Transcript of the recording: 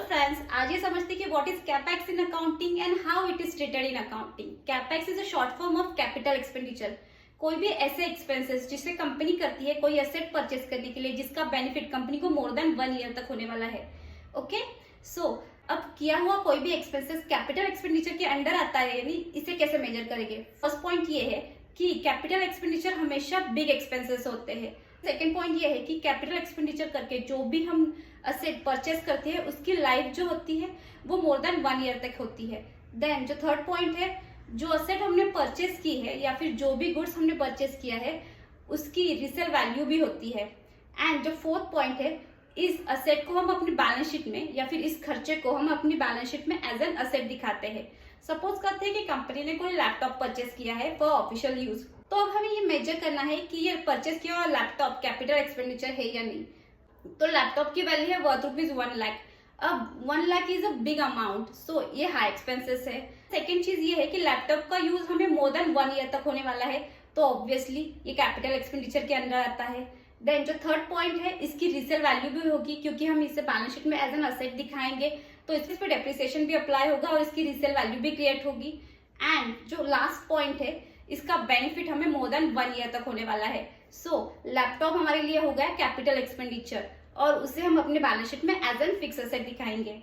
Friends, आज ये समझते हैं कि what is capex in accounting and how it is treated in accounting. Capex is a short form of capital expenditure. कोई भी ऐसे एक्सपेंसेस जिसे कंपनी करती है कोई एसेट परचेस करने के लिए जिसका बेनिफिट कंपनी को मोर देन 1 ईयर तक होने वाला है। ओके, सो अब किया हुआ कोई भी एक्सपेंसेस कैपिटल एक्सपेंडिचर के अंडर आता है, यानी इसे कैसे मेजर करेंगे। फर्स्ट पॉइंट ये है कि कैपिटल एक्सपेंडिचर हमेशा बिग एक्सपेंसेस होते हैं। सेकेंड पॉइंट ये है कि कैपिटल एक्सपेंडिचर करके जो भी हम असेट परचेस करते हैं उसकी लाइफ जो होती है वो मोर देन 1 ईयर तक होती है। देन जो थर्ड पॉइंट है, जो असेट हमने परचेस की है या फिर जो भी गुड्स हमने परचेस किया है उसकी रिसेल वैल्यू भी होती है। एंड जो फोर्थ पॉइंट है, इस असेट को हम अपनी बैलेंस शीट में या फिर इस खर्चे को हम अपनी बैलेंस शीट में एज एन असेट दिखाते हैं। सपोज करते हैं कि कंपनी ने कोई लैपटॉप परचेस किया है फॉर ऑफिशियल यूज, तो अब हमें ये मेजर करना है कि ये परचेस किया हुआ लैपटॉप कैपिटल एक्सपेंडिचर है या नहीं। तो लैपटॉप की वैल्यू है वर्थ ₹1 लाख। अब 1 lakh is a big amount, so ये हाई एक्सपेंसेस है। सेकेंड चीज ये है कि लैपटॉप का यूज हमें मोर देन 1 ईयर तक होने वाला है, तो ऑब्वियसली ये कैपिटल एक्सपेंडिचर के अंदर आता है। देन जो थर्ड पॉइंट है, इसकी रीसेल वैल्यू भी होगी क्योंकि हम इसे बैलेंस शीट में एज एन असेट दिखाएंगे, तो इस पे डेप्रिसिएशन भी अप्लाई होगा और इसकी रीसेल वैल्यू भी क्रिएट होगी। एंड जो लास्ट पॉइंट है, इसका बेनिफिट हमें मोर देन 1 ईयर तक होने वाला है। सो लैपटॉप हमारे लिए हो गया कैपिटल एक्सपेंडिचर और उसे हम अपने बैलेंस शीट में एज एन फिक्स असेट दिखाएंगे।